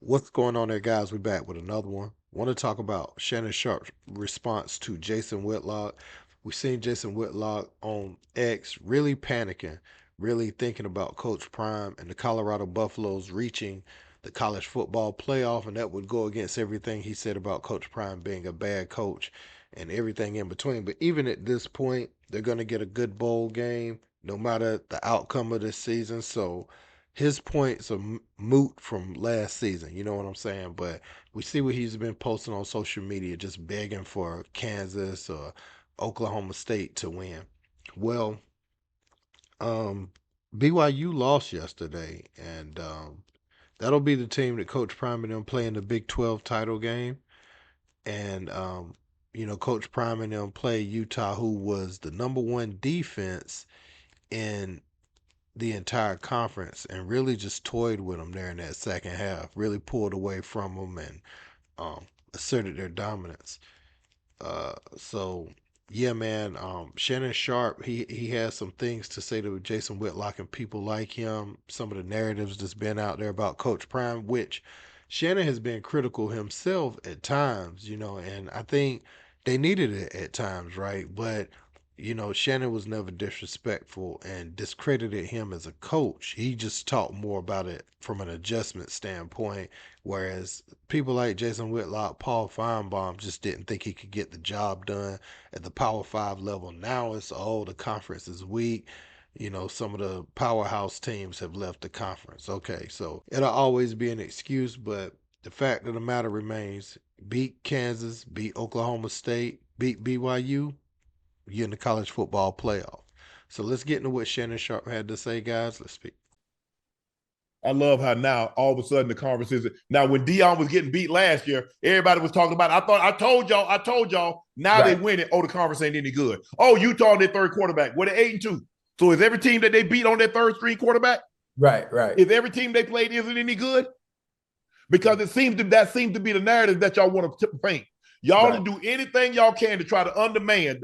What's going on there, guys? We're back with another one. Want to talk about Shannon Sharpe's response to Jason Whitlock. We've seen Jason Whitlock on X really panicking, really thinking about Coach Prime and the Colorado Buffaloes reaching the college football playoff, and that would go against everything he said about Coach Prime being a bad coach and everything in between. But even at this point, they're going to get a good bowl game no matter the outcome of this season. So his points are moot from last season. You know what I'm saying? But we see what he's been posting on social media, just begging for Kansas or Oklahoma State to win. Well, um, BYU lost yesterday, and that'll be the team that Coach Prime and them play in the Big 12 title game. And Coach Prime and them play Utah, who was the number one defense in the entire conference and really just toyed with them there in that second half. Really pulled away from them and asserted their dominance. So yeah, man. Shannon Sharpe, he has some things to say to Jason Whitlock and people like him. Some of the narratives that's been out there about Coach Prime, which Shannon has been critical himself at times, and I think they needed it at times, right? But Shannon was never disrespectful and discredited him as a coach. He just talked more about it from an adjustment standpoint, whereas people like Jason Whitlock, Paul Feinbaum just didn't think he could get the job done at the Power Five level. Now it's the conference is weak. Some of the powerhouse teams have left the conference. Okay, so it'll always be an excuse, but the fact of the matter remains: beat Kansas, beat Oklahoma State, beat BYU, you're in the college football playoff. So let's get into what Shannon Sharpe had to say, guys. Let's speak. I love how now all of a sudden the conversation. Now, when Dion was getting beat last year, everybody was talking about. I told y'all. Now they Right. win it. Oh, the conference ain't any good. Oh, Utah on their third quarterback. What, 8-2. So is every team that they beat on their third string quarterback? Right. Is every team they played isn't any good? Because that seems to be the narrative that y'all want to paint. Y'all Right. do anything y'all can to try to undermine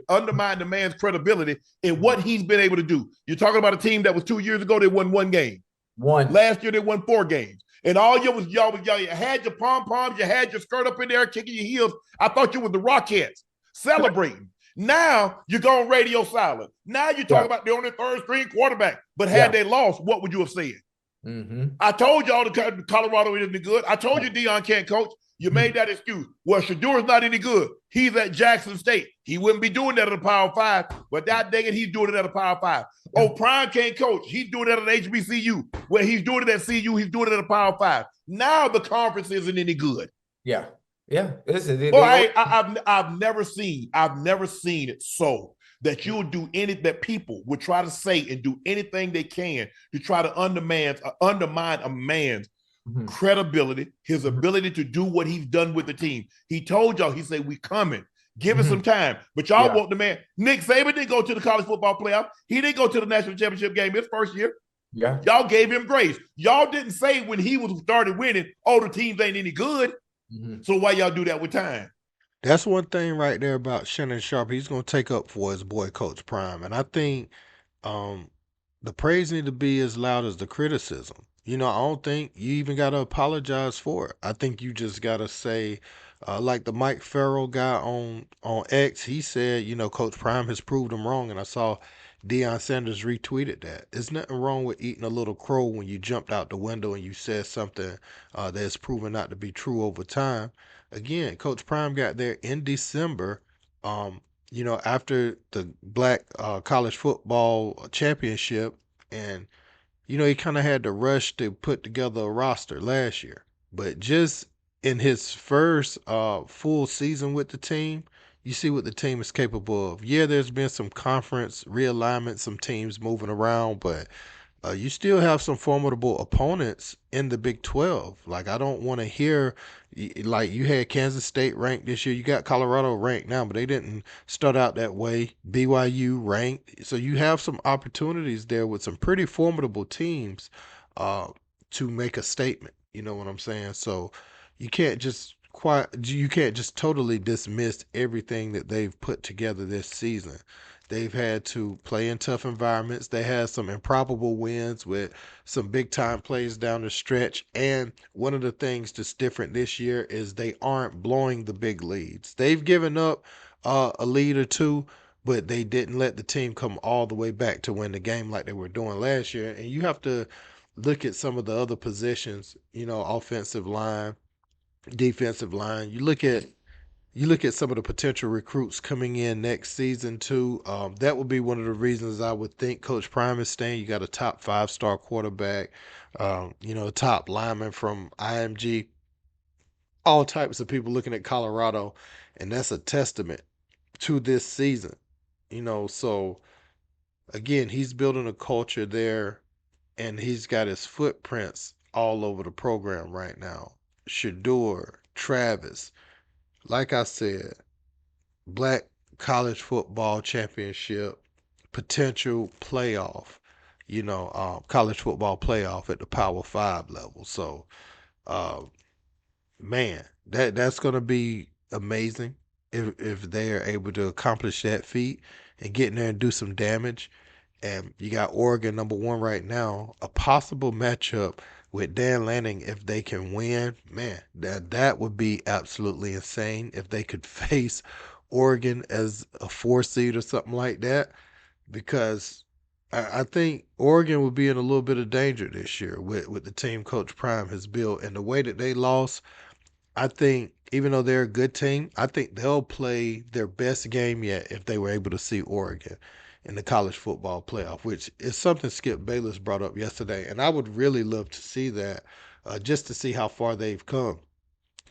the man's credibility in what he's been able to do. You're talking about a team that was 2 years ago, they won one game. One. Last year they won 4 games. And all y'all you had your pom-poms, you had your skirt up in there, kicking your heels. I thought you were the Rockettes celebrating. Now you're going radio silent. Now you're talking about they're on their third string quarterback. But had they lost, what would you have said? Mm-hmm. I told y'all the Colorado isn't good. I told you Dion can't coach. You made that excuse. Well, Shadur's not any good. He's at Jackson State. He wouldn't be doing that at a Power 5, but that dang it, he's doing it at a Power 5. Oh, Prime can't coach. He's doing it at an HBCU. Where he's doing it at CU, he's doing it at a Power 5. Now the conference isn't any good. Yeah. Listen, I've never seen it so that you'll do that people would try to say and do anything they can to try to undermine a man's credibility, his ability to do what he's done with the team. He told y'all, he said, we coming. Give us some time. But y'all want the man. Nick Saban didn't go to the college football playoff. He didn't go to the national championship game his first year. Yeah. Y'all gave him grace. Y'all didn't say when he was started winning, oh, the teams ain't any good. So why y'all do that with time? That's one thing right there about Shannon Sharpe. He's going to take up for his boy, Coach Prime. And I think the praise need to be as loud as the criticism. I don't think you even got to apologize for it. I think you just got to say, like the Mike Farrell guy on X, he said, Coach Prime has proved him wrong. And I saw Deion Sanders retweeted that. There's nothing wrong with eating a little crow when you jumped out the window and you said something that's proven not to be true over time. Again, Coach Prime got there in December. After the Black College Football Championship, and he kind of had to rush to put together a roster last year. But just in his first full season with the team, you see what the team is capable of. Yeah, there's been some conference realignment, some teams moving around, but you still have some formidable opponents in the Big 12. Like, I don't want to hear, like, you had Kansas State ranked this year. You got Colorado ranked now, but they didn't start out that way. BYU ranked. So you have some opportunities there with some pretty formidable teams to make a statement. You know what I'm saying? So you can't just totally dismiss everything that they've put together this season. They've had to play in tough environments. They had some improbable wins with some big time plays down the stretch. And one of the things that's different this year is they aren't blowing the big leads. They've given up a lead or two, but they didn't let the team come all the way back to win the game like they were doing last year. And you have to look at some of the other positions, offensive line, defensive line. You look at some of the potential recruits coming in next season too. That would be one of the reasons I would think Coach Prime is staying. You got a top 5-star quarterback, a top lineman from IMG, all types of people looking at Colorado, and that's a testament to this season. So again, he's building a culture there, and he's got his footprints all over the program right now. Shador, Travis, like I said, Black College Football Championship, potential playoff, college football playoff at the Power Five level. So, uh, man, that's gonna be amazing if they are able to accomplish that feat and get in there and do some damage. And you got Oregon number one right now, a possible matchup with Dan Lanning if they can win. Man, that would be absolutely insane if they could face Oregon as a 4 seed or something like that. Because I think Oregon would be in a little bit of danger this year with the team Coach Prime has built and the way that they lost. I think even though they're a good team, I think they'll play their best game yet if they were able to see Oregon in the college football playoff, which is something Skip Bayless brought up yesterday. And I would really love to see that just to see how far they've come.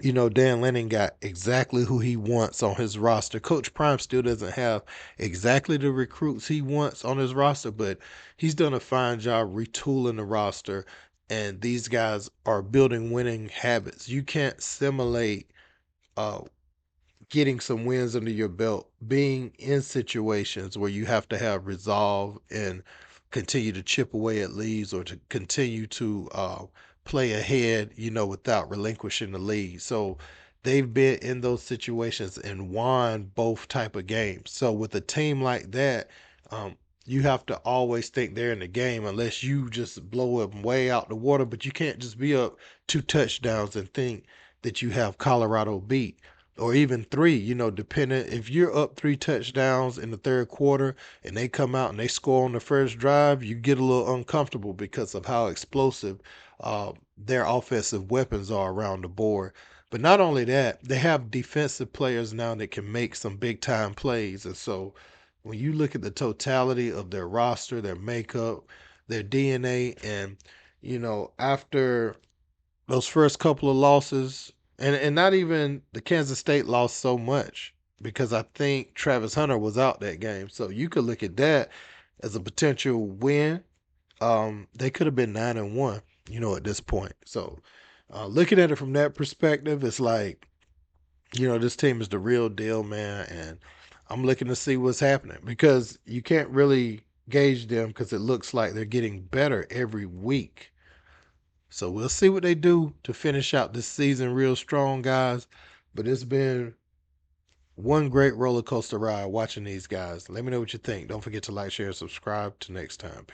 Dan Lanning got exactly who he wants on his roster. Coach Prime still doesn't have exactly the recruits he wants on his roster, but he's done a fine job retooling the roster, and these guys are building winning habits. You can't simulate uh, getting some wins under your belt, being in situations where you have to have resolve and continue to chip away at leads or to continue to play ahead, without relinquishing the lead. So they've been in those situations and won both type of games. So with a team like that, you have to always think they're in the game unless you just blow them way out the water. But you can't just be up 2 touchdowns and think that you have Colorado beat or even three, depending if you're up 3 touchdowns in the third quarter and they come out and they score on the first drive, you get a little uncomfortable because of how explosive their offensive weapons are around the board. But not only that, they have defensive players now that can make some big time plays. And so when you look at the totality of their roster, their makeup, their DNA, and after those first couple of losses, and not even the Kansas State lost so much because I think Travis Hunter was out that game. So you could look at that as a potential win. They could have been 9-1, at this point. So looking at it from that perspective, it's like, this team is the real deal, man. And I'm looking to see what's happening because you can't really gauge them because it looks like they're getting better every week. So we'll see what they do to finish out this season real strong, guys. But it's been one great roller coaster ride watching these guys. Let me know what you think. Don't forget to like, share, and subscribe. Till next time.